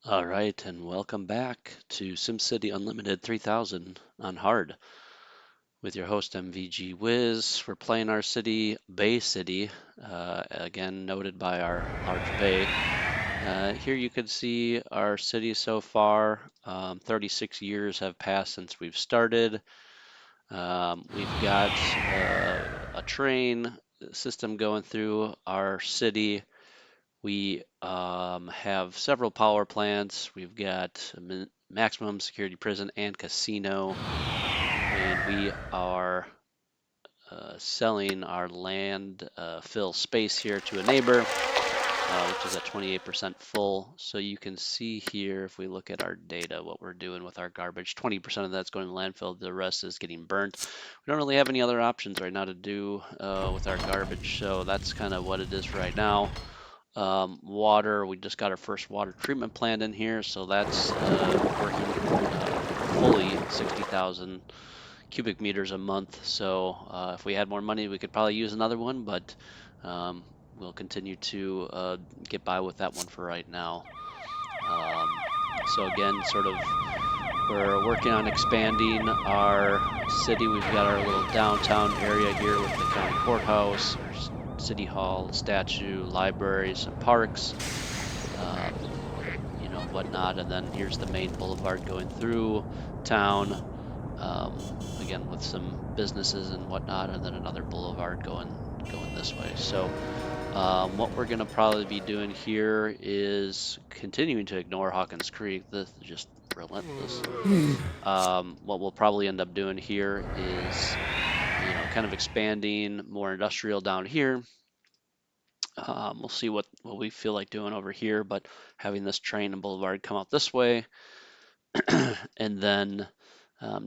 All right, and welcome back to SimCity Unlimited 3000 on hard with your host MVG Wiz. We're playing our city, Bay City, again noted by our large bay. Here you can see our city so far. 36 years have passed since we've started. We've got a train system going through our city. We have several power plants. We've got a maximum security prison and casino, and we are selling our land fill space here to a neighbor, which is at 28% full. So you can see here, if we look at our data, what we're doing with our garbage. 20% of that's going to landfill. The rest is getting burnt. We don't really have any other options right now to do with our garbage, so that's kind of what it is right now. Water, we just got our first water treatment plant in here, so that's working fully 60,000 cubic meters a month. So if we had more money, we could probably use another one, but um, we'll continue to get by with that one for right now. Um, so again, sort of, we're working on expanding our city. We've got our little downtown area here with the county courthouse, our city hall, statue, libraries, and parks, um, whatnot. And then here's the main boulevard going through town, again with some businesses and whatnot, and then another boulevard going this way. So what we're going to probably be doing here is continuing to ignore Hawkins Creek. This is just relentless. What we'll probably end up doing here is, kind of expanding more industrial down here. We'll see what we feel like doing over here, but having this train and boulevard come out this way, and then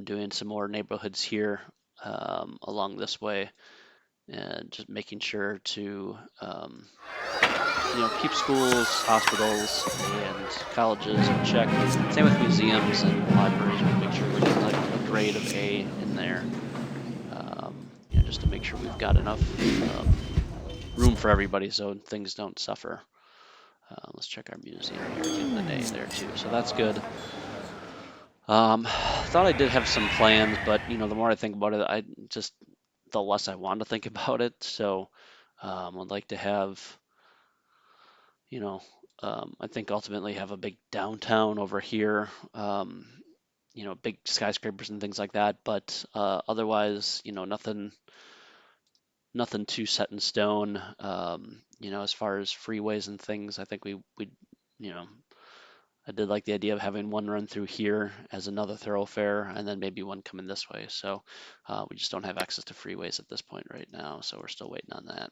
doing some more neighborhoods here along this way, and just making sure to keep schools, hospitals, and colleges in check. Same with museums and libraries. We'll make sure we get like a grade of A in there, just to make sure we've got enough room for everybody so things don't suffer. Let's check our museum here, getting an A there too, so that's good. Thought I did have some plans, but the more I think about it, the less I want to think about it. So I'd like to have, you know, I think ultimately have a big downtown over here, big skyscrapers and things like that. But otherwise, nothing too set in stone. As far as freeways and things, I think you know, I did like the idea of having one run through here as another thoroughfare, and then maybe one coming this way. So we just don't have access to freeways at this point right now, so we're still waiting on that.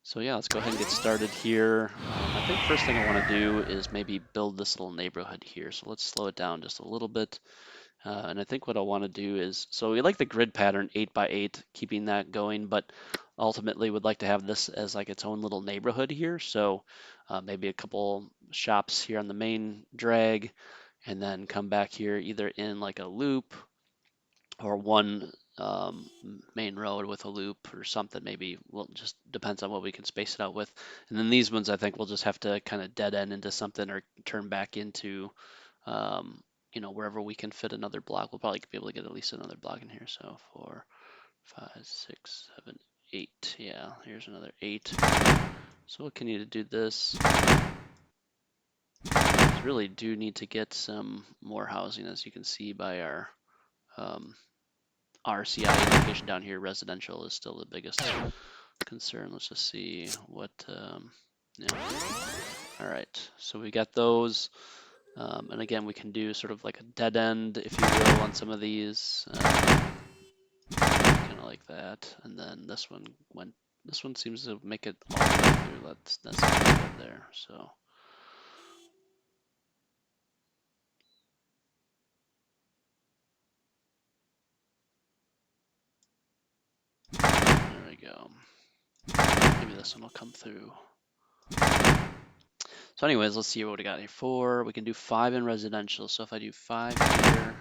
So yeah, let's go ahead and get started here. I think first thing I want to do is maybe build this little neighborhood here. So let's slow it down just a little bit. And I think what I want to do is, so we like the grid pattern 8 by 8, keeping that going, but ultimately would like to have this as like its own little neighborhood here. So maybe a couple shops here on the main drag, and then come back here either in like a loop or one main road with a loop or something. Maybe, well, just depends on what we can space it out with. And then these ones I think we'll just have to kind of dead end into something or turn back into wherever we can fit another block. We'll probably be able to get at least another block in here. So 4, 5, 6, 7, 8. Yeah, here's another 8. So we'll continue to do this. We really do need to get some more housing, as you can see by our RCI indication down here. Residential is still the biggest concern. Let's just see what, yeah. All right, so we got those. And again, we can do sort of like a dead end, if you will, on some of these, kind of like that. And then this one seems to make it all the way through. That's good there. So there we go. Maybe this one will come through. So anyways, let's see what we got here. 4, we can do 5 in residential. So if I do 5 here,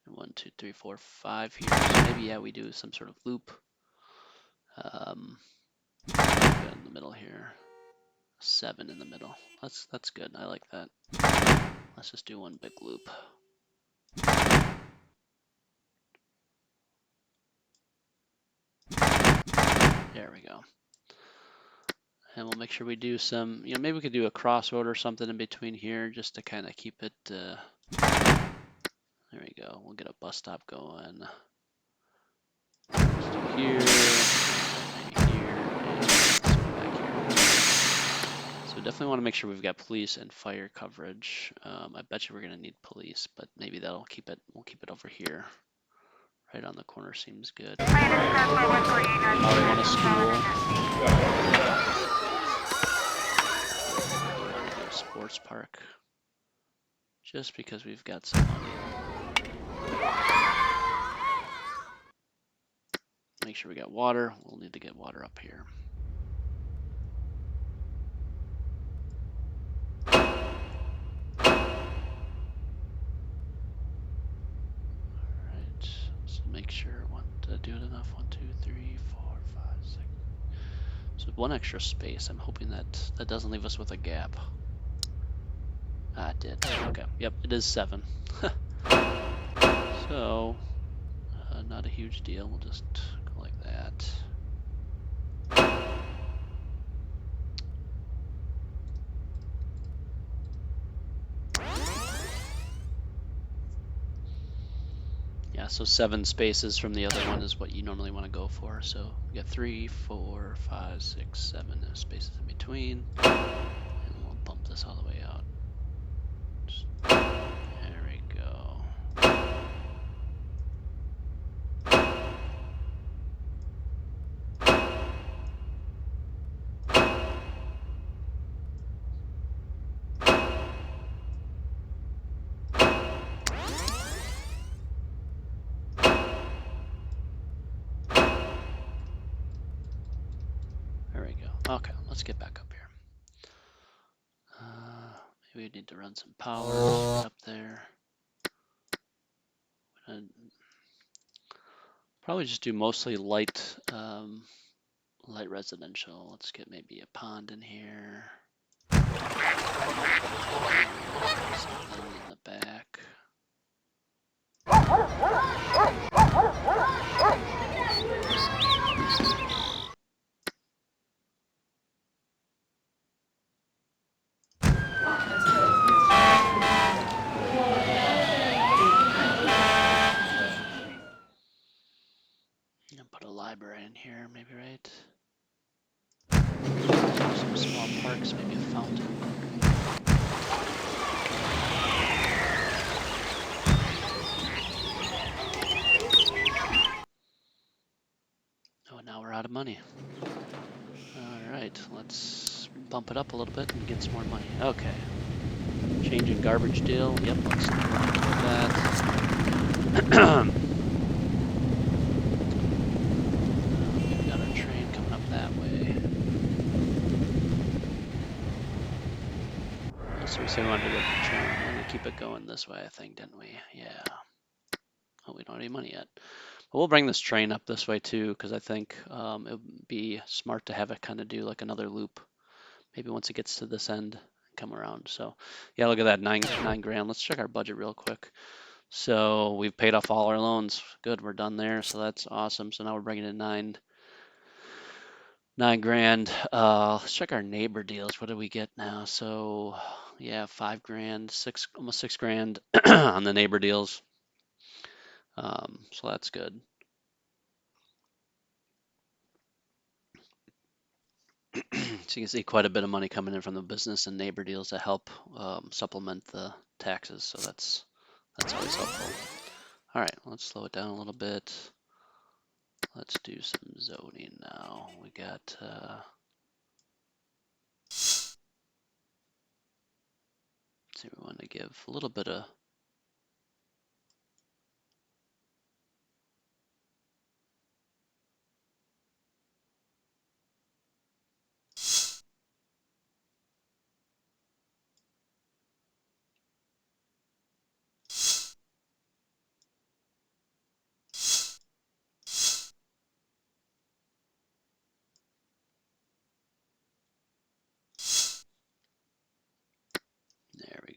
and 1, 2, 3, 4, 5 here. So maybe, yeah, we do some sort of loop. In the middle here. 7 in the middle. That's good. I like that. Let's just do one big loop. There we go. And we'll make sure we do some, maybe we could do a crossroad or something in between here just to kind of keep it, there we go. We'll get a bus stop going. Let's do here, maybe here, and let's go back here. So definitely want to make sure we've got police and fire coverage. I bet you we're going to need police, but maybe we'll keep it over here. Right on the corner seems good. Probably want a school. We want to do a sports park. Just because we've got some money. Make sure we got water. We'll need to get water up here. Alright, let's make sure to do it enough. 1, 2, 3, 4, 5, 6. So one extra space. I'm hoping that doesn't leave us with a gap. Ah, it did. Okay. Yep, it is 7. So, not a huge deal. We'll just go like that. Yeah, so 7 spaces from the other one is what you normally want to go for. So we got 3, 4, 5, 6, 7 spaces in between. And we'll bump this all the way out. There we go. There we go. Okay, let's get back up here. Maybe we need to run some power to get up there. Probably just do mostly light, light residential. Let's get maybe a pond in here. Something in the back. And put a library in here, maybe, right? Some small parks, maybe a fountain. Oh, now we're out of money. All right, let's bump it up a little bit and get some more money. Okay. Changing garbage deal. Yep, let's do that. We've got our train coming up that way. So we said we wanted to get the train and keep it going this way, I think, didn't we? Yeah. Oh, we don't have any money yet. But we'll bring this train up this way too, because I think it would be smart to have it kind of do like another loop. Maybe once it gets to this end, come around. So yeah, look at that, nine grand. Let's check our budget real quick. So we've paid off all our loans. Good, we're done there. So that's awesome. So now we're bringing in nine grand. Let's check our neighbor deals. What do we get now? So yeah, 5 grand, almost 6 grand on the neighbor deals. So that's good. So you can see quite a bit of money coming in from the business and neighbor deals to help supplement the taxes. So that's always helpful. All right, let's slow it down a little bit. Let's do some zoning now. We got let's see, we want to give a little bit of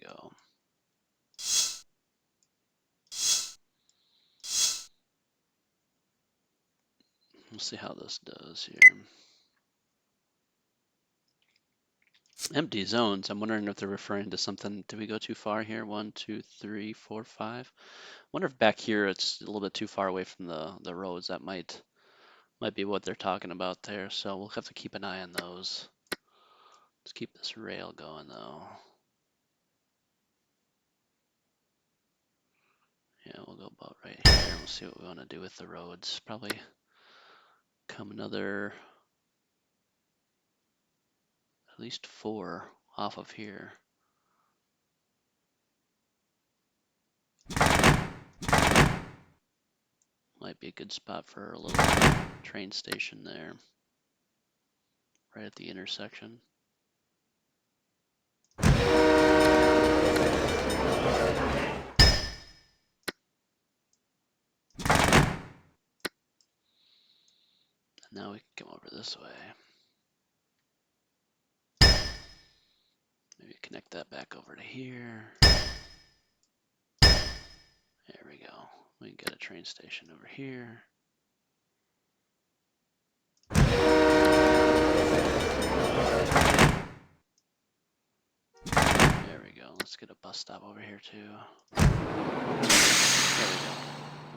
go. We'll see how this does here. Empty zones. I'm wondering if they're referring to something. Did we go too far here? 1, 2, 3, 4, 5. Wonder if back here it's a little bit too far away from the roads. That might be what they're talking about there. So we'll have to keep an eye on those. Let's keep this rail going though. Yeah, we'll go about right here. We'll see what we want to do with the roads. Probably come another at least 4 off of here. Might be a good spot for a little train station there, right at the intersection. And now we can come over this way. Maybe connect that back over to here. There we go. We can get a train station over here. There we go. Let's get a bus stop over here too. There we go.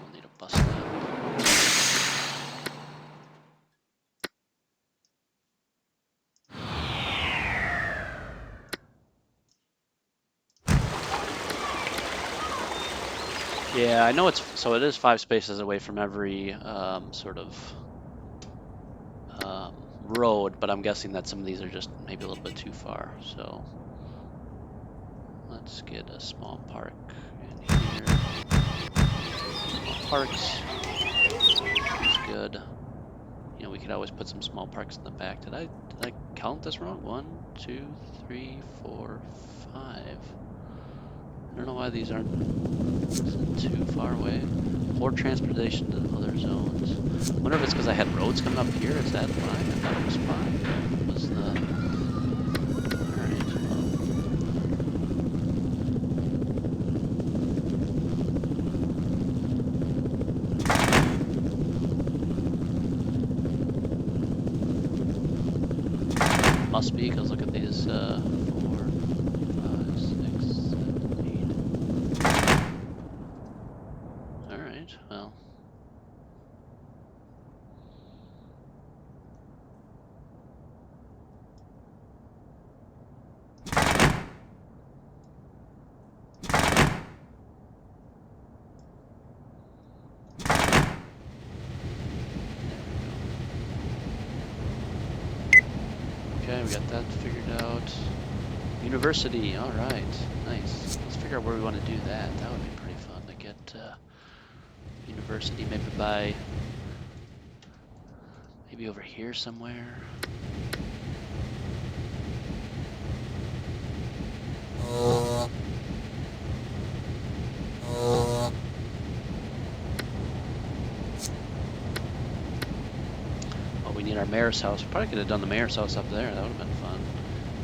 We'll need a bus stop. Yeah, I know it is 5 spaces away from every sort of road, but I'm guessing that some of these are just maybe a little bit too far. So let's get a small park in here. Small parks is good. You know, we could always put some small parks in the back. Did I count this wrong? 1, 2, 3, 4, 5. I don't know why these aren't too far away. 4 transportation to other zones. I wonder if it's because I had roads coming up here. Is that why? I thought it was 5. What was the... Alright. Must be, because look at these 4, 5, 6, 7, 8. Alright, well. Okay, we got that figured out. University, all right, nice. Let's figure out where we want to do that. That would be pretty fun to get university, maybe over here somewhere. We need our mayor's house. We probably could have done the mayor's house up there. That would have been fun.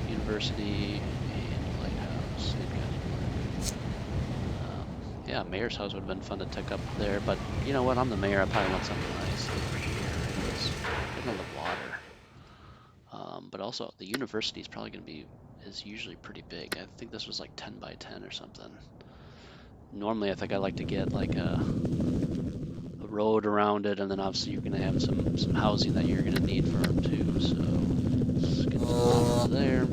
University and lighthouse. Yeah, mayor's house would have been fun to take up there. But you know what? I'm the mayor. I probably want something nice over here. Getting on the water. But also, the university is probably going to be usually pretty big. I think this was like 10 by 10 or something. Normally, I think I like to get like a road around it, and then obviously you're going to have some housing that you're going to need for them too. So let's get some there.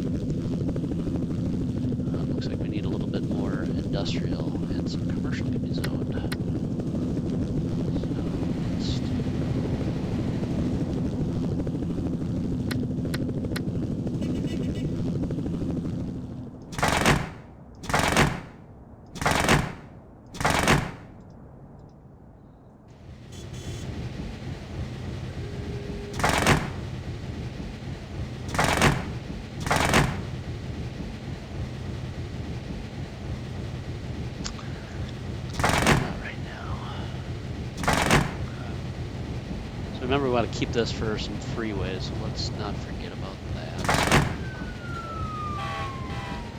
Looks like we need a little bit more industrial and some commercial can be zoned. Remember, we want to keep this for some freeways, so let's not forget about that.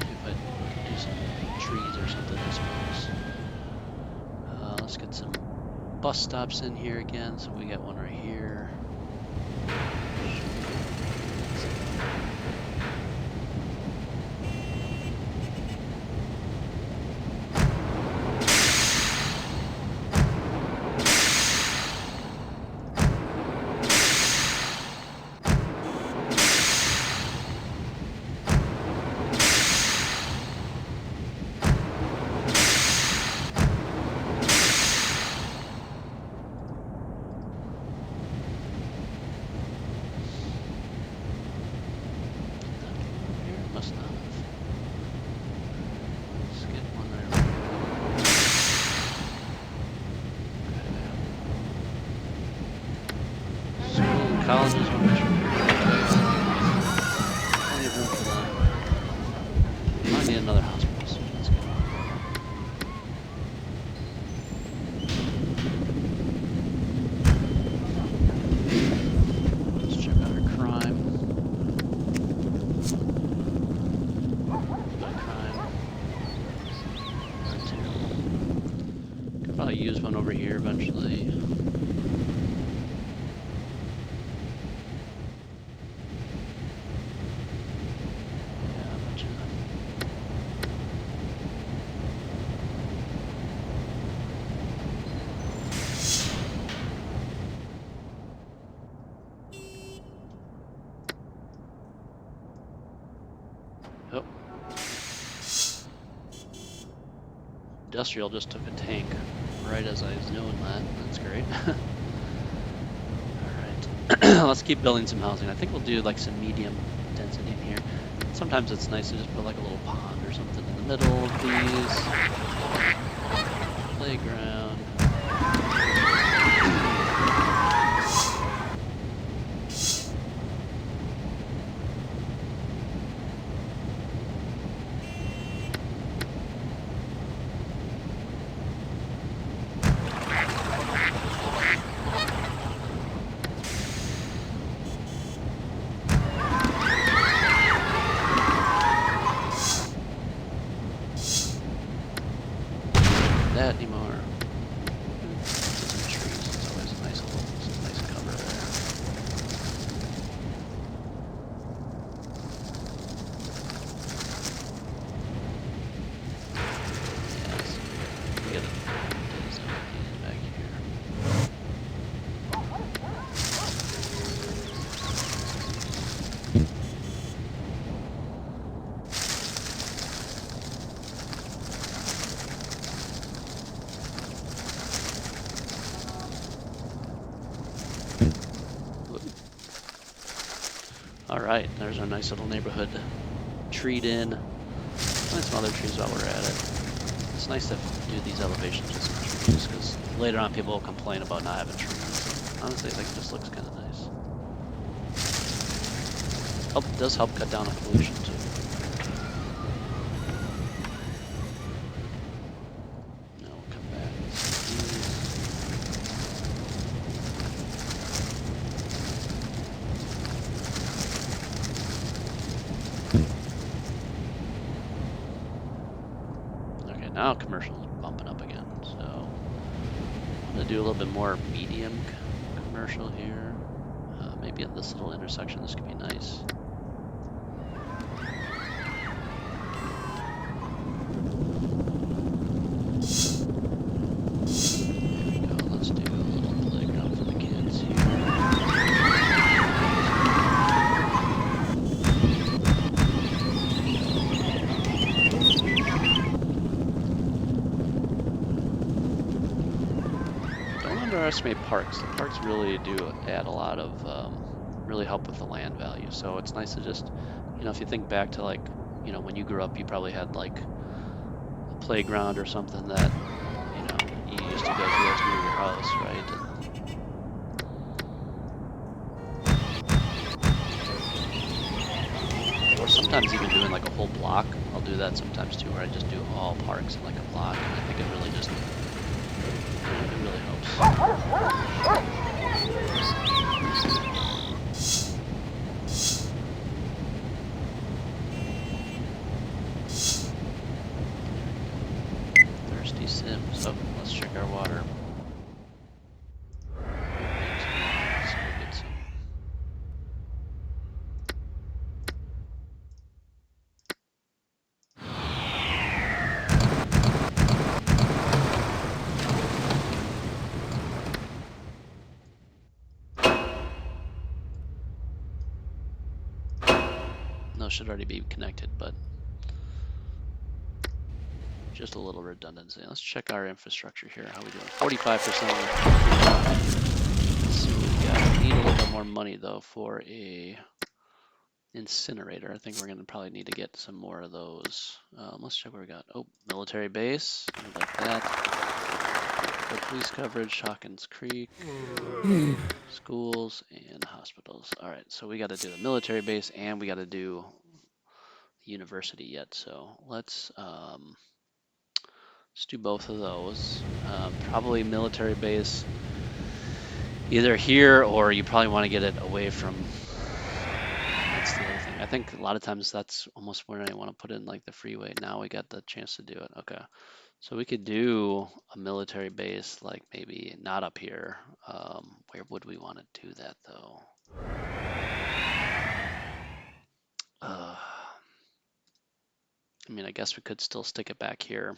See if I can do some trees or something, I suppose. Let's get some bus stops in here again. So we got one right here. Must not have. Let's get one right over here. Okay. School and colleges are much plenty of room for that. Might need another hospital, so that's good. Let's check out our crime. Probably use one over here eventually. Yeah, a bunch of them. Oh. Industrial just took a tank right as I was doing that. That's great. Alright. Let's keep building some housing. I think we'll do like some medium density in here. Sometimes it's nice to just put like a little pond or something in the middle of these. Playground. That anymore. Some trees. It's always a nice cover there. Yes. We get it. Back here. All right, there's our nice little neighborhood treed in. Plant some other trees while we're at it. It's nice to do these elevations with some trees because later on people will complain about not having trees. Honestly, I think it just looks kind of nice. Does help cut down on pollution too. Now we'll come back. Okay, now commercial is bumping up again. So I'm gonna do a little bit more medium commercial here. Maybe at this little intersection, this could be nice. Underestimate parks. The parks really do add a lot of, really help with the land value. So it's nice to just, if you think back to like, when you grew up, you probably had like a playground or something that, you used to go to that's near your house, right? Or sometimes even doing like a whole block. I'll do that sometimes too, where I just do all parks in like a block, and I think it really just, it really helps. those should already be connected, but just a little redundancy. Let's check our infrastructure here. How we doing? 45%. Let's see what we got. We need a little bit more money though for a incinerator. I think we're gonna probably need to get some more of those. Let's check what we got. Oh, military base. We like that. Good police coverage. Hawkins Creek. Schools and hospitals. All right, so we got to do the military base and we got to do the university yet. So let's do both of those. Probably military base either here or you probably want to get it away from. That's the other thing. I think a lot of times that's almost where I want to put in like the freeway. Now we got the chance to do it. Okay. So we could do a military base, like maybe not up here. Where would we want to do that though? I mean, I guess we could still stick it back here.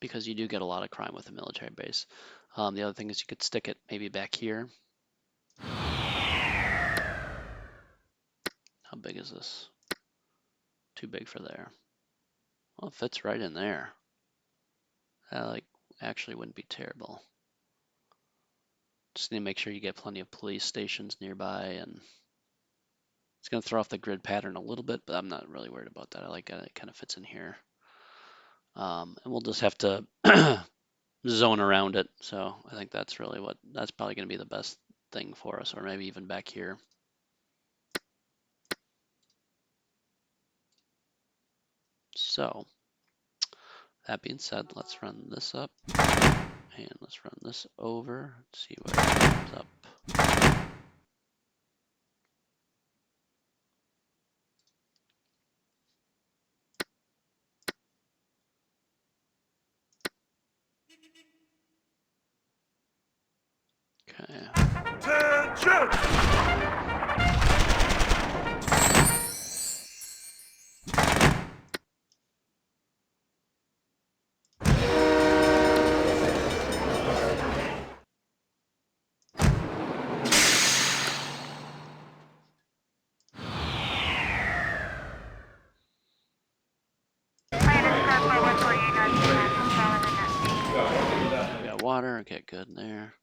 Because you do get a lot of crime with a military base. The other thing is you could stick it maybe back here. How big is this? Too big for there. Well, it fits right in there. That like actually wouldn't be terrible. Just need to make sure you get plenty of police stations nearby, and it's going to throw off the grid pattern a little bit, but I'm not really worried about that. I like it. It kind of fits in here. And we'll just have to zone around it. So I think that's probably going to be the best thing for us, or maybe even back here. So that being said, let's run this up and let's run this over, see what comes up. Okay. Attention! We got water, okay, good in there.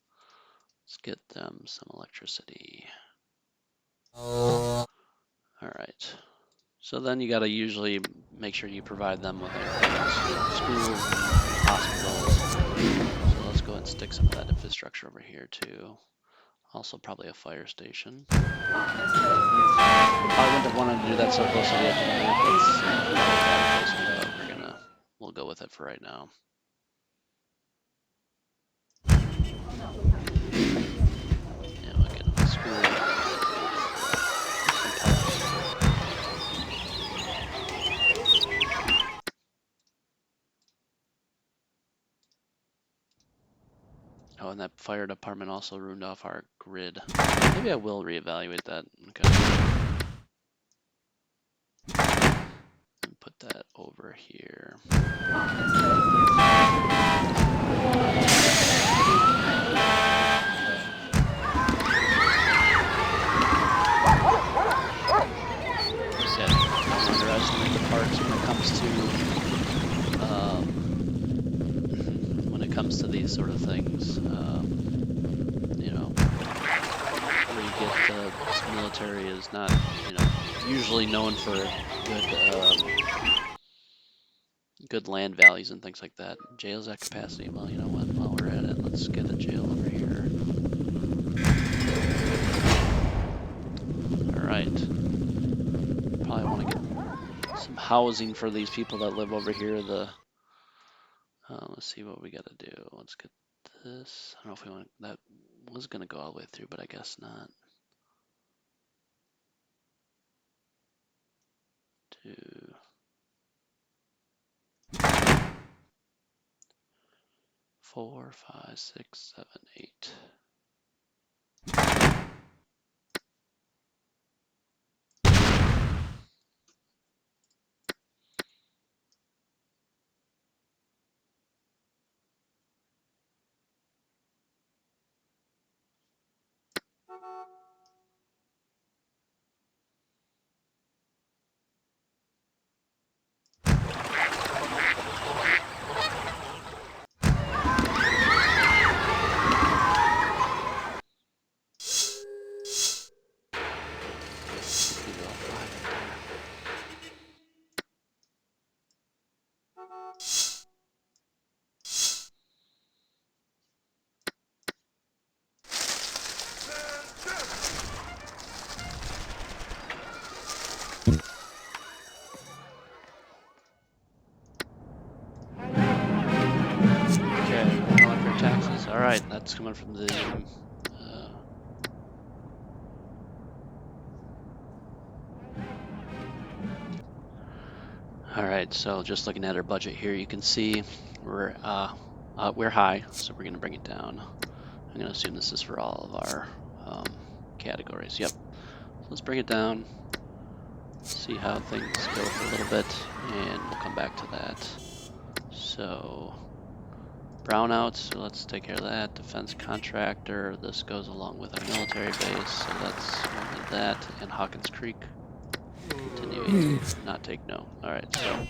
Let's get them some electricity. All right. So then you got to usually make sure you provide them with everything else. Schools, hospitals. So let's go ahead and stick some of that infrastructure over here too. Also probably a fire station. Probably wouldn't have wanted to do that so close to the edge of the map. We'll go with it for right now. Yeah, we'll get a school. Oh, and that fire department also ruined off our grid. Maybe I will reevaluate that. Okay. And put that over here. Don't underestimate the parks when it comes to these sort of things. You know, where you get this military is not, usually known for good land values and things like that. Jail's at capacity. Well, you know what? While we're at it, let's get a jail over here. All right. Probably want to get some housing for these people that live over here. Let's see what we got to do. Let's get this. I don't know if we want that was going to go all the way through, but I guess not. 2, 4, 5, 6, 7, 8. All right, that's coming from the all right, so just looking at our budget here, you can see we're high, so we're going to bring it down. I'm going to assume this is for all of our categories. Yep. So let's bring it down, see how things go for a little bit, and we'll come back to that. So brownouts, so let's take care of that. Defense contractor, this goes along with our military base, so that's only that. And Hawkins Creek, continue to not take no. All right, so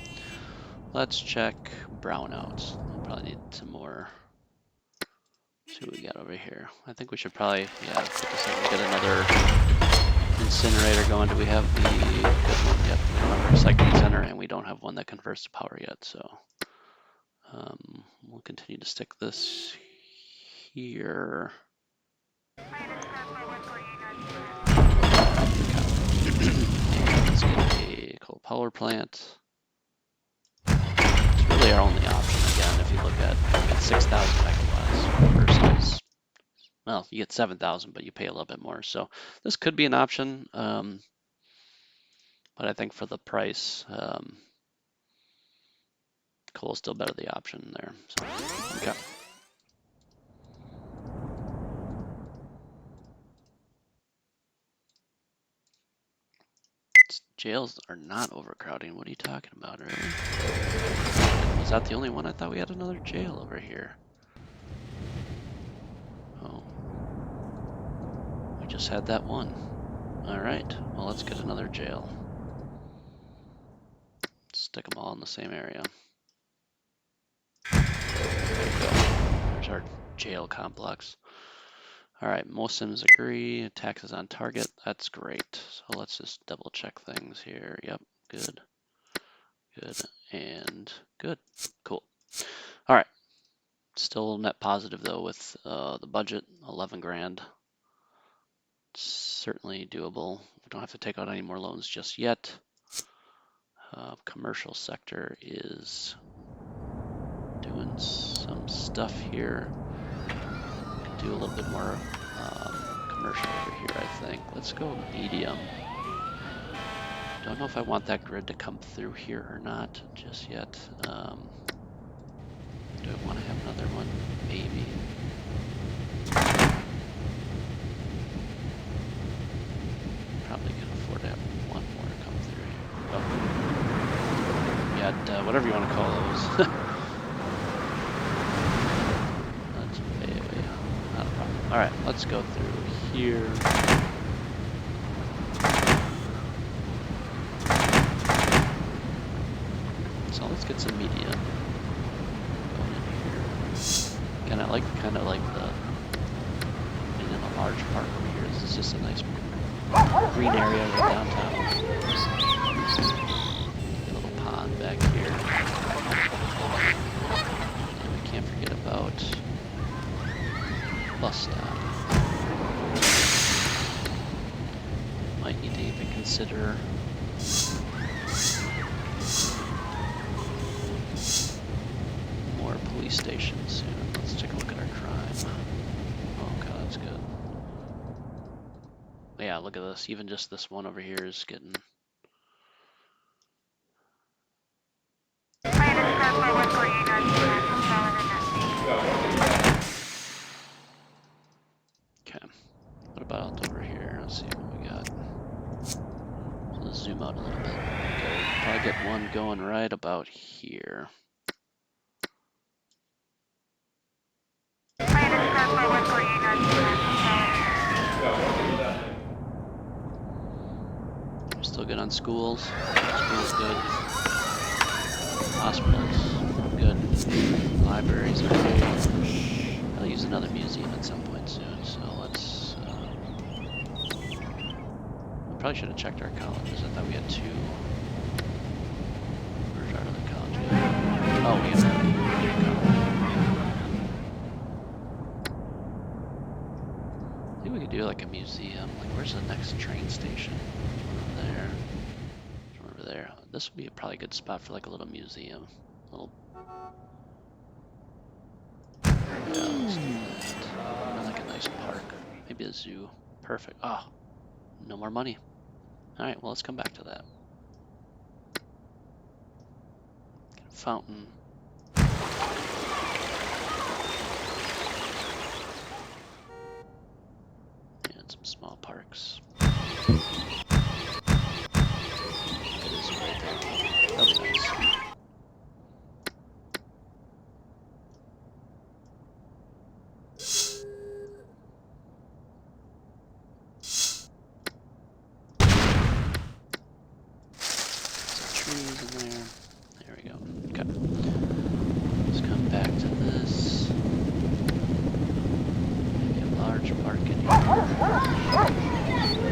let's check brownouts. We'll probably need some more. See what we got over here. I think we should probably, yeah, get another incinerator going. Do we have the good one yet? We don't have a recycling center, and we don't have one that converts to power yet, so we'll continue to stick this here. Let's get a coal power plant. It's really our only option again. If you look at 6,000 megawatts versus, well, you get 7,000, but you pay a little bit more. So this could be an option, but I think for the price, coal is still better the option there. So, okay. Jails are not overcrowding. What are you talking about, really? Was that the only one? I thought we had another jail over here. Oh. We just had that one. Alright, well, let's get another jail. Stick them all in the same area. There you go. There's our jail complex. Alright, most Sims agree. Taxes on target. That's great. So let's just double check things here. Yep, good. Good. And good. Cool. Alright. Still net positive though with the budget, 11 grand. Certainly doable. We don't have to take out any more loans just yet. Commercial sector is doing some stuff here. Could do a little bit more commercial over here, I think. Let's go medium. Don't know if I want that grid to come through here or not just yet. Do I want to have another one? Maybe. Probably can afford to have one more to come through here. Oh. Yeah, whatever you want to call those. That's way, not a problem. All right, let's go through here. So let's get some media going in here. Again, I like kind of like the in a large park over here. This is just a nice green area right downtown. Get a little pond back here. And we can't forget about bus stop. Might need to even consider more police stations soon. Let's take a look at our crime. Oh god, that's good. Yeah, look at this. Even just this one over here is getting. Okay. What about over here? Let's see what we got. So let's zoom out a little bit. Okay, probably get one going right about here. Still good on schools. Schools good. Hospitals good. Libraries okay. I'll use another museum at some point soon. So let's. I probably should have checked our colleges. I thought we had 2. Where's our other college? Oh, we have a college. I think we could do like a museum. Like, where's the next train station? Over there. Over there. This would be probably a good spot for like a little museum. Little. Yeah, let's do that. And like a nice park. Maybe a zoo. Perfect. Oh, no more money. All right, well, let's come back to that. Get a fountain. And some small parks. It is right there. That'll be nice. Some trees in there. There we go. Okay. Let's come back to this. Maybe a large park in here.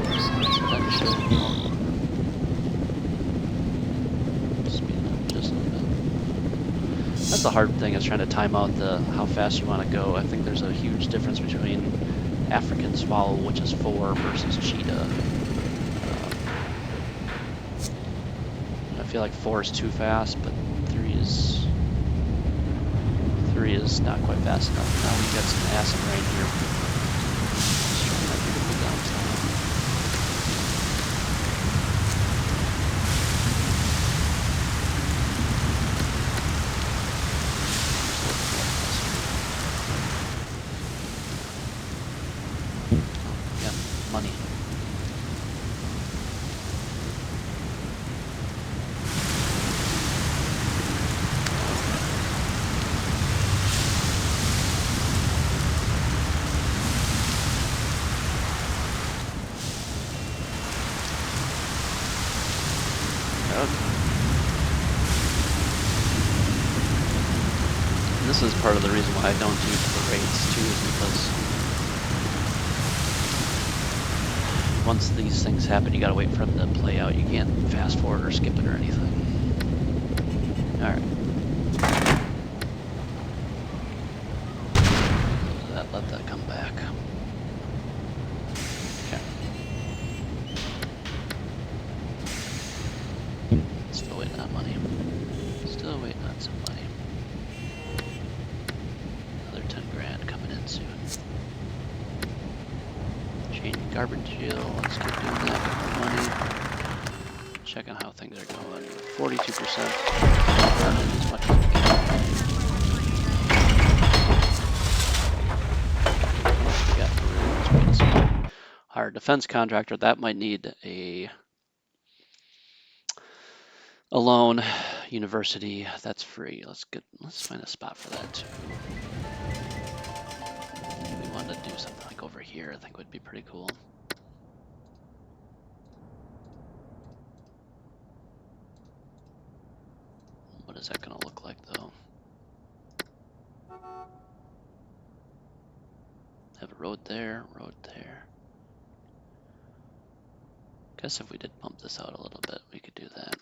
Residential. Speed up just a little bit. That's the hard thing, is trying to time out how fast you want to go. I think there's a huge difference between African swallow, which is 4, versus cheetah. I feel like 4 is too fast, but 3 is not quite fast enough. Now we got some acid rain here. Let's try that beautiful downtown. Yeah, money. This is part of the reason why I don't do parades too, is because once these things happen, you gotta wait for them to play out. You can't fast forward or skip it or anything. Alright. Let that come back. Okay. Still waiting on money. Still waiting on some money. Another 10 grand coming in soon. Changing garbage deal. Let's keep doing that. Get more money. Checking how things are going. 42%. Not as much as we can. What we got for roads? Our defense contractor, that might need a loan. University, that's free. Let's find a spot for that too. We wanted to do something like over here, I think would be pretty cool. What is that gonna look like though? Have a road there, road there. Guess if we did bump this out a little bit, we could do that.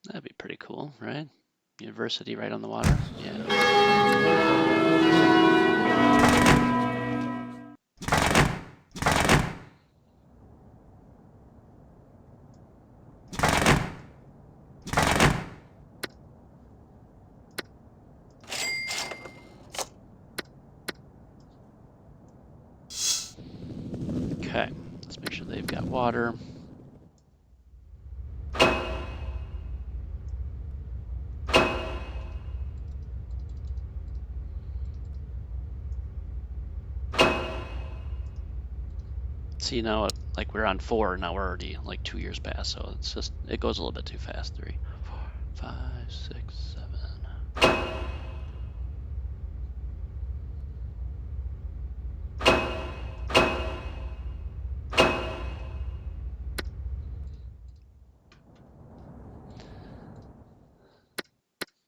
That'd be pretty cool, right? University right on the water? Yeah. Okay, let's make sure they've got water. see now, like we're on 4, now we're already like 2 years past, so it's just, it goes a little bit too fast. 3, 4, 5, 6, 7.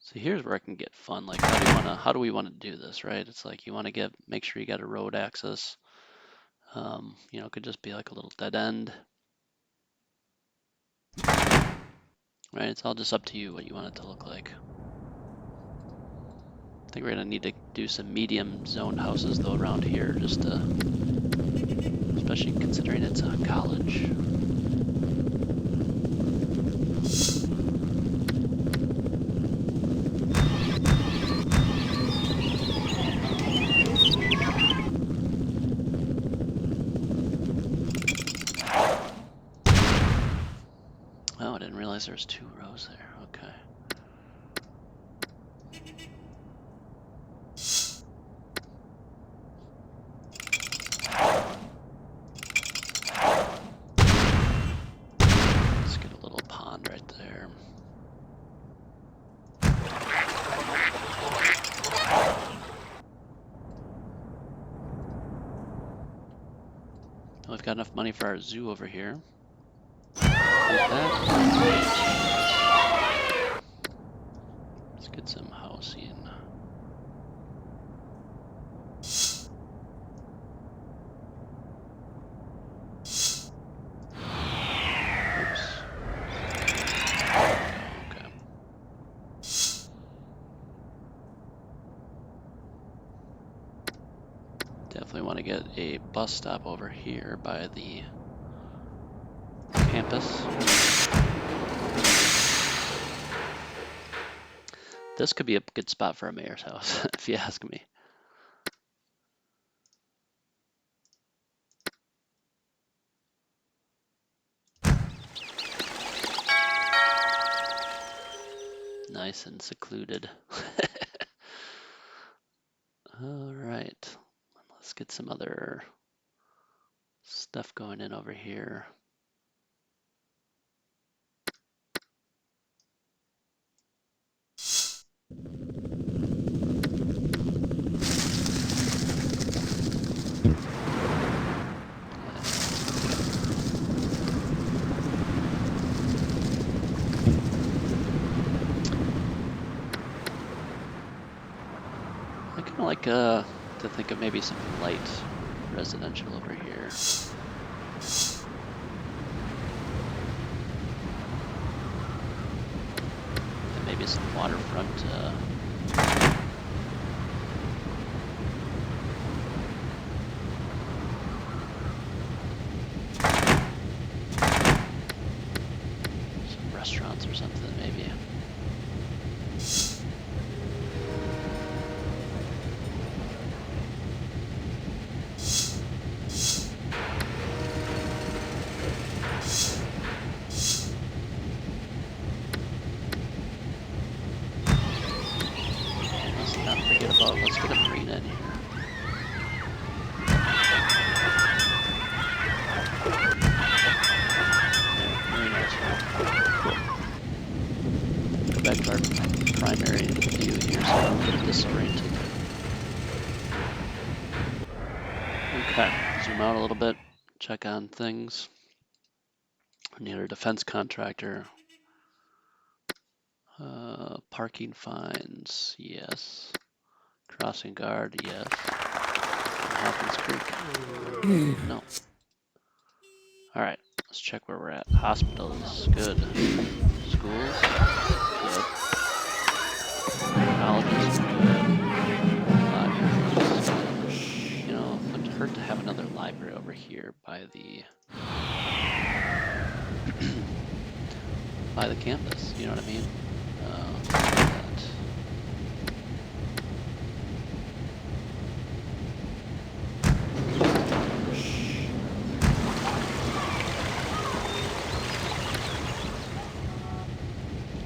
So here's where I can get fun. Like, how do we want to do this, right? It's like you want to make sure you got a road access. You know, it could just be like a little dead end. Right, it's all just up to you what you want it to look like. I think we're gonna need to do some medium zoned houses though around here, just to, especially considering it's a college. Oh, I didn't realize there was 2 rows there. Okay. Let's get a little pond right there. We've got enough money for our zoo over here. Like that. Let's get some housing. Oops. Okay. Definitely want to get a bus stop over here by the campus. This could be a good spot for a mayor's house, if you ask me. Nice and secluded. All right, let's get some other stuff going in over here. I kind of like to think of maybe some light residential over here. And maybe some waterfront. Some restaurants or something, maybe. Let's get a marina in here. Marina's here. Cool. Go back to our primary view here so I don't get disoriented. Okay, zoom out a little bit, check on things. We need our defense contractor. Parking fines, yes. Crossing guard, yes. Hawkins Creek, no. All right, let's check where we're at. Hospitals, good. Schools, good. Colleges, good. Libraries, you know, it wouldn't hurt to have another library over here by the by the campus. You know what I mean?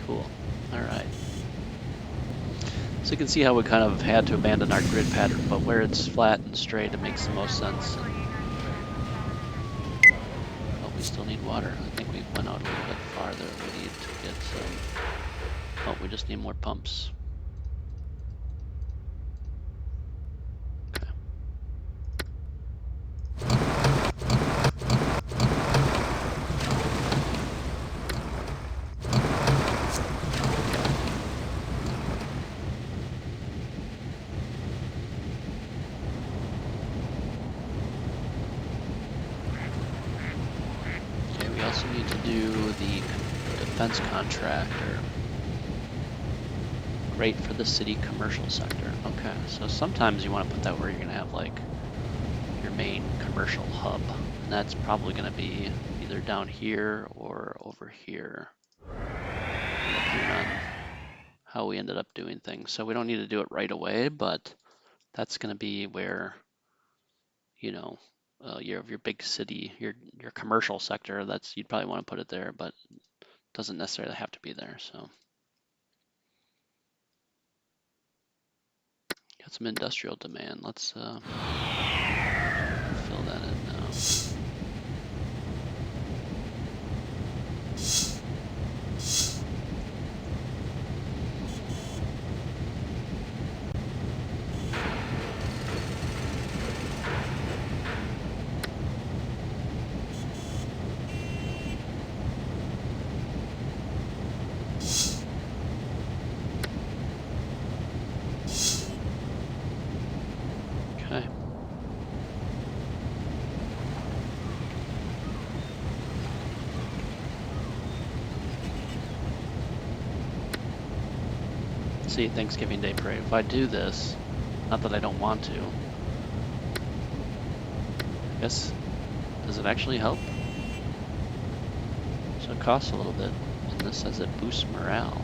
Cool. All right. So you can see how we kind of had to abandon our grid pattern, but where it's flat and straight, it makes the most sense. still need water. I think we went out a little bit farther. We need to get some. Oh, we just need more pumps. Okay. Okay, we also need to do the defense contractor. Great for the city commercial sector. Okay, so sometimes you want to put that where you're going to have like your main commercial hub. And that's probably going to be either down here or over here, depending on how we ended up doing things. So we don't need to do it right away, but that's going to be where, you know, your big city, your commercial sector. That's, you'd probably want to put it there, but it doesn't necessarily have to be there. So got some industrial demand. Let's fill that in now. Okay. See, Thanksgiving Day Parade. If I do this, not that I don't want to, I guess, does it actually help? So it costs a little bit, and this says it boosts morale.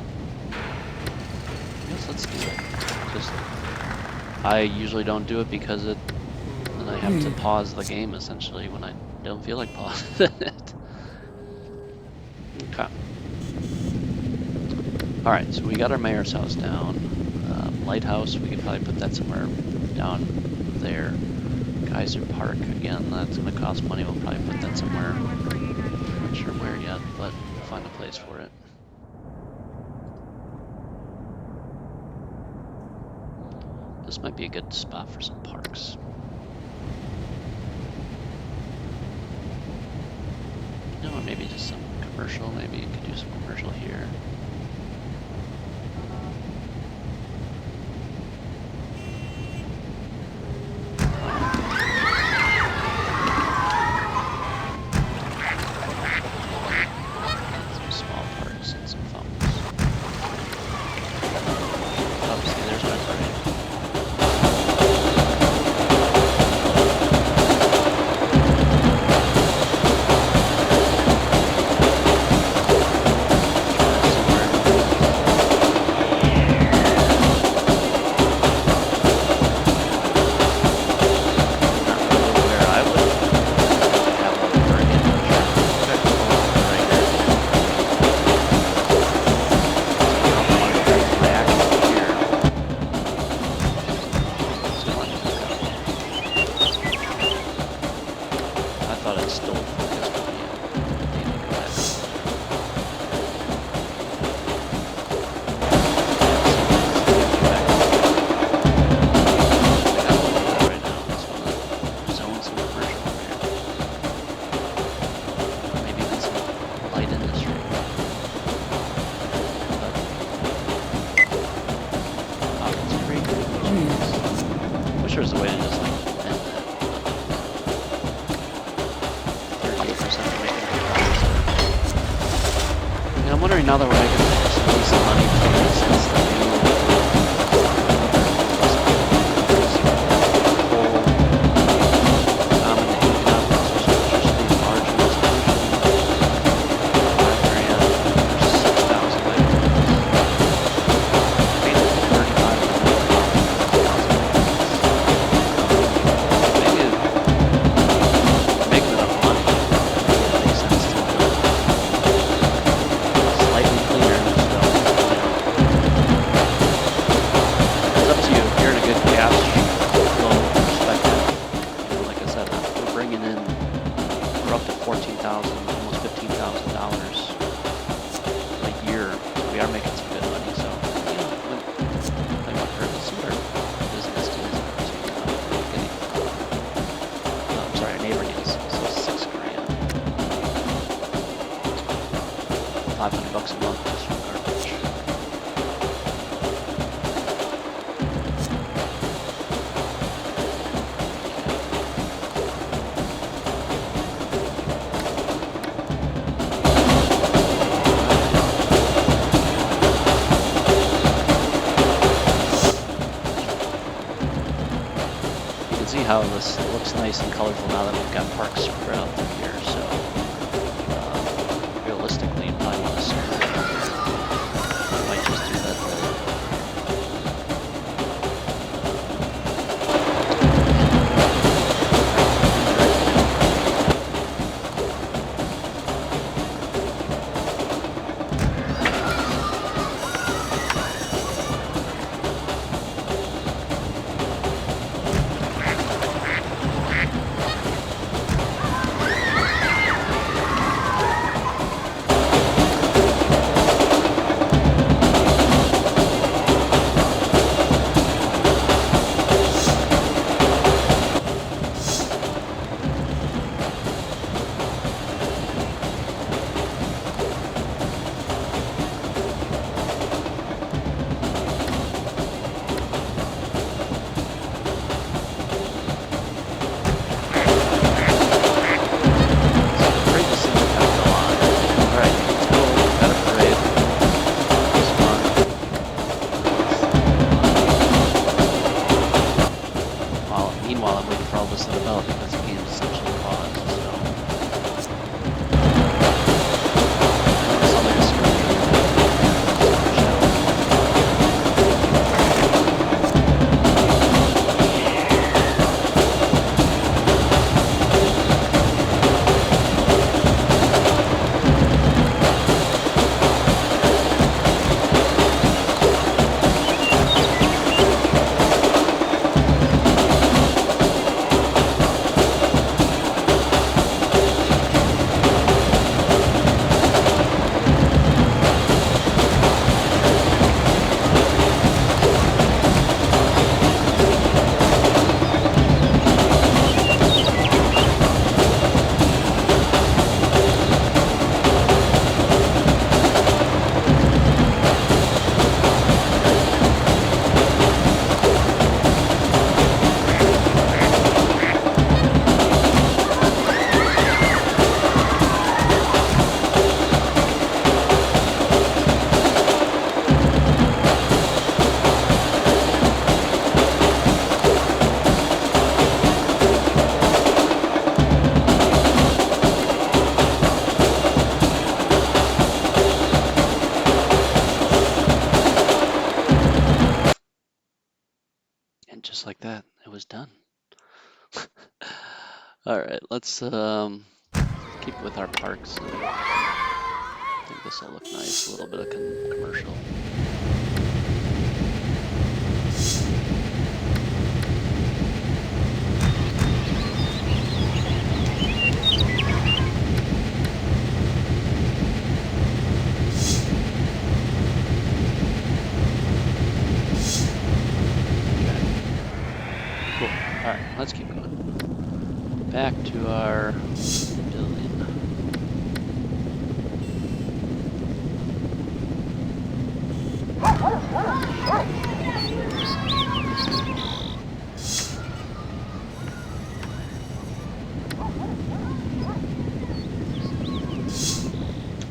I guess let's do it. Just, I usually don't do it because then I have to pause the game essentially when I don't feel like pausing it. Okay. All right, so we got our mayor's house down. Lighthouse, we could probably put that somewhere down there. Geyser Park, again, that's gonna cost money. We'll probably put that somewhere. Not sure where yet, but we'll find a place for it. This might be a good spot for some parks. No, or maybe just some commercial. Maybe you could do some commercial here. Now that we're making some decent money from this, since the new whole common economic electricity margin resolution, $5,000 or 6,000 maybe 35 maybe making enough money, it makes sense to build slightly cleaner, so, you know, $5 a month just for garbage. See how this looks nice and colorful now that we've got parks spread out through here. So realistically, you probably want to spread it. I might just do that though. Meanwhile, I'm waiting for all this to develop because the game is essentially paused, so. Sounds like a scripture. And just like that, it was done. All right, let's keep with our parks. I think this will look nice. A little bit of commercial. All right, let's keep going. Back to our building. I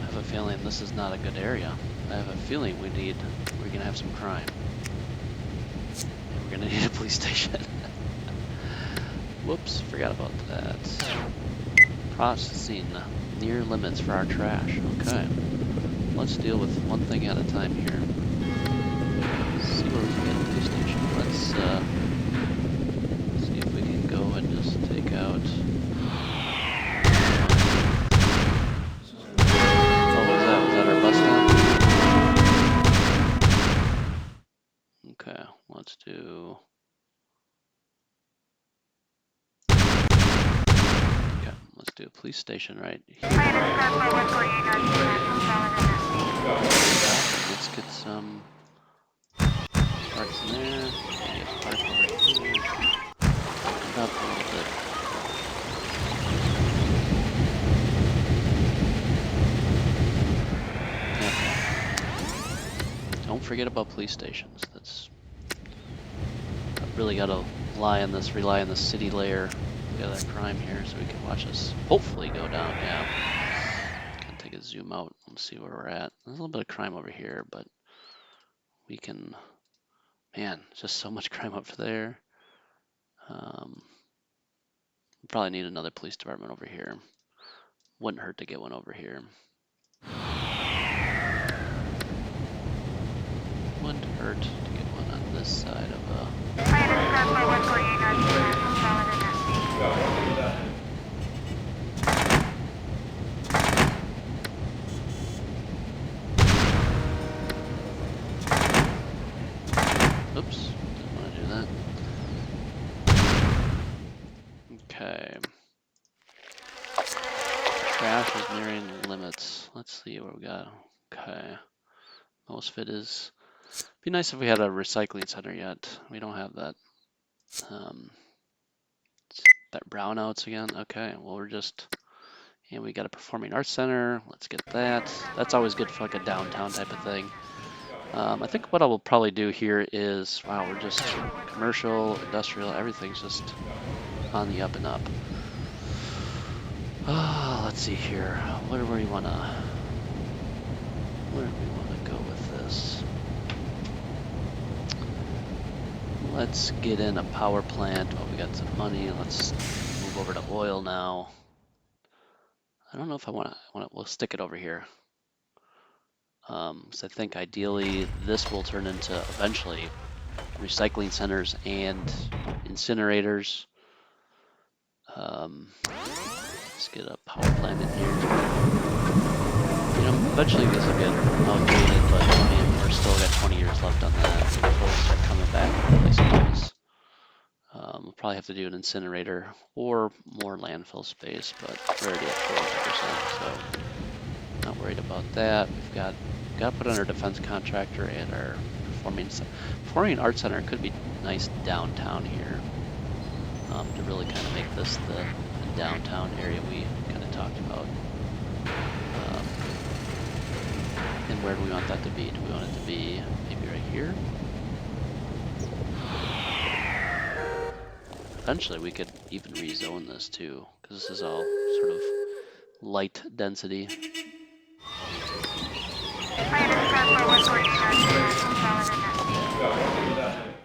have a feeling this is not a good area. I have a feeling we're gonna have some crime. And we're gonna need a police station. Whoops, forgot about that. Processing near limits for our trash. Okay. Let's deal with one thing at a time here. See where we can get a police station. Let's see if we can go and just take out. Oh, what was that? Was that our bus stop? Okay, let's do. Let's do a police station right here. Let's get some parks in there. Maybe a park over here. Up a little bit. Okay. forget about police stations. That's really got to rely on this city layer. We got that crime here, so we can watch this hopefully go down. Yeah. Can take a zoom out and see where we're at. There's a little bit of crime over here, but we can. Man, just so much crime up there. Probably need another police department over here. Wouldn't hurt to get one over here. Wouldn't hurt to get one on this side of Oops, didn't want to do that. Okay. Trash is nearing limits. Let's see what we got. Okay. Most fit is. Be nice if we had a recycling center yet. We don't have that. That brownouts again. Okay. Well, we're just. And we got a performing arts center. Let's get that. That's always good for like a downtown type of thing. I think what I will probably do here is, wow, we're just commercial, industrial, everything's just on the up and up. Let's see here. Where do we wanna go with this? Let's get in a power plant. Oh, we got some money. Let's move over to oil now. I don't know if I wanna. We'll stick it over here. So I think ideally this will turn into eventually recycling centers and incinerators. Let's get a power plant in here. Eventually this will get outdated, but I mean, we're still got 20 years left on that before we start coming back, I suppose. We'll probably have to do an incinerator or more landfill space, but we're already at 40%, so not worried about that. We've got to put on our defense contractor and our performing arts center. Could be nice downtown here to really kind of make this the downtown area we kind of talked about. And where do we want that to be? Do we want it to be maybe right here? Eventually we could even rezone this too, because this is all sort of light density.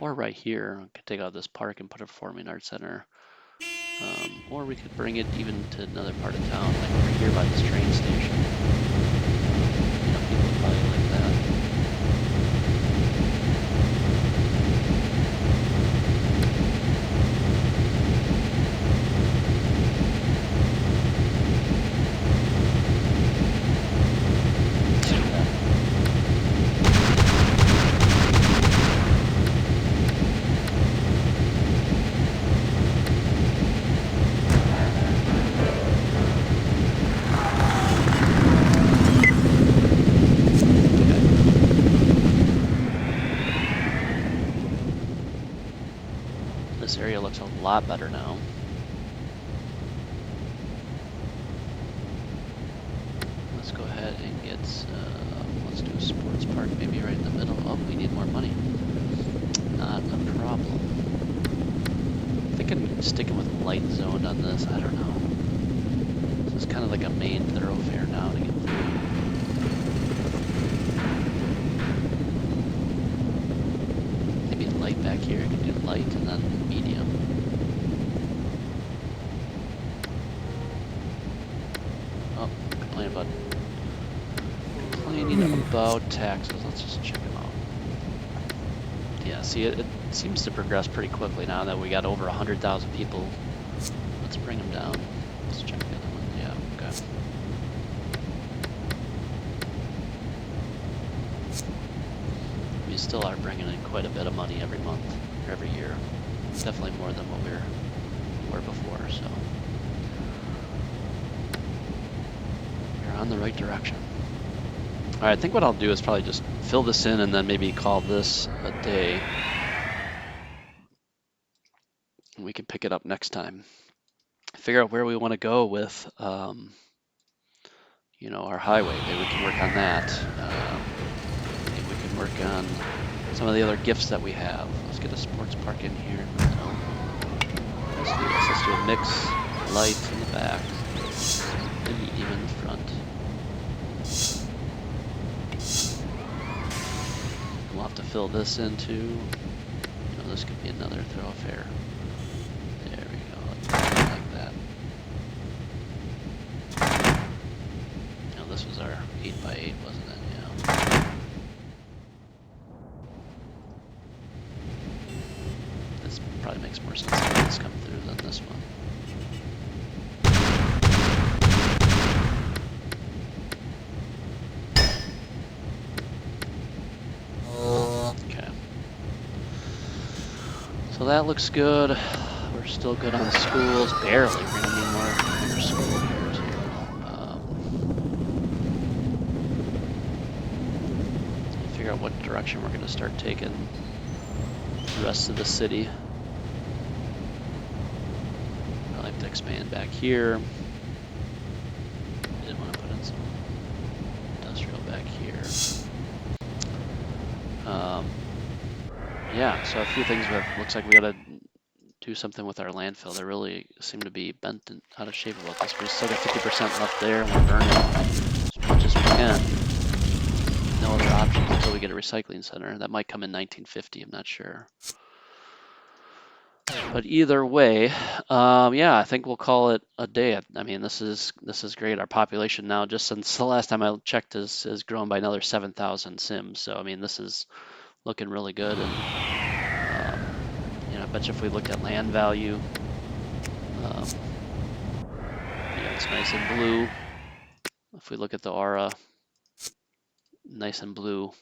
Or right here, we could take out this park and put a performing arts center. Or we could bring it even to another part of town, like over here by this train station. People would probably like that. This area looks a lot better now. Let's go ahead and get, let's do a sports park maybe right in the middle. Oh, we need more money. Not a problem. I think I'm sticking with light zoned on this. I don't know. This is kind of like a main thoroughfare now to get through. Maybe light back here. I can do light and then medium. Oh, complaining about taxes. Let's just check them out. Yeah, see, it seems to progress pretty quickly now that we got over 100,000 people. Let's bring them down. Let's check the other one. Yeah, okay. We still are bringing in quite a bit of money every month, or every year. Definitely more than what we were before, so we're on the right direction. All right, I think what I'll do is probably just fill this in and then maybe call this a day. We can pick it up next time. Figure out where we want to go with, our highway. Maybe we can work on that. Maybe we can work on some of the other gifts that we have. Let's get a sports park in here in the middle. Let's do this. Let's do a mix, light in the back, and medium in the front. We'll have to fill this into, this could be another thoroughfare. There we go, like that. This was our 8x8, wasn't it? Yeah. This probably makes more sense to have this come through than this one. Okay. So that looks good. We're still good on schools, barely. We're gonna need more school here too. Figure out what direction we're gonna start taking the rest of the city. I like to expand back here. I did want to put in some industrial back here. Yeah, so a few things that looks like we gotta do something with our landfill. They really seem to be bent and out of shape about this. We still got 50% left there, and we're burning as much as we can. No other options until we get a recycling center. That might come in 1950, I'm not sure. But either way, yeah, I think we'll call it a day. I mean, this is great. Our population now, just since the last time I checked, has grown by another 7,000 Sims. So I mean, this is looking really good. And I bet you if we look at land value, it's nice and blue. If we look at the aura, nice and blue.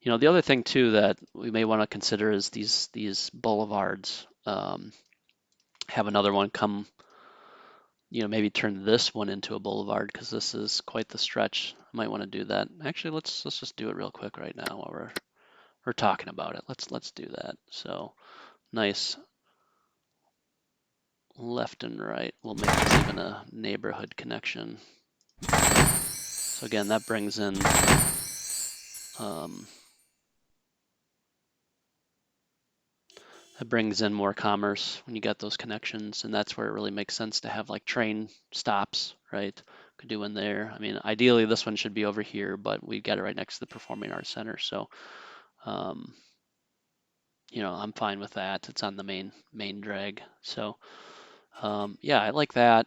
The other thing too that we may want to consider is these boulevards. Have another one come, maybe turn this one into a boulevard because this is quite the stretch. I might want to do that. Actually, let's just do it real quick right now while we're talking about it. Let's do that. So nice left and right. We'll make this even a neighborhood connection. So again, that brings in more commerce when you get those connections, and that's where it really makes sense to have like train stops, right? Could do in there. I mean, ideally this one should be over here, but we got it right next to the Performing Arts Center, so I'm fine with that. It's on the main drag, so yeah, I like that.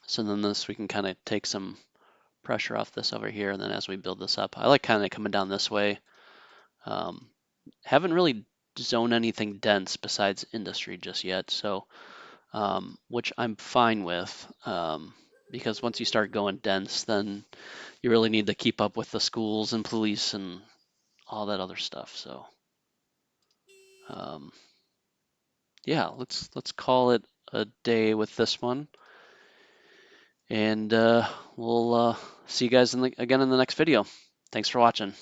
So then we can kind of take some pressure off this over here, and then as we build this up, I like kind of coming down this way. Haven't really zoned anything dense besides industry just yet, so which I'm fine with, because once you start going dense, then you really need to keep up with the schools and police and all that other stuff. So yeah, let's call it a day with this one, and we'll see you guys again in the next video. Thanks for watching.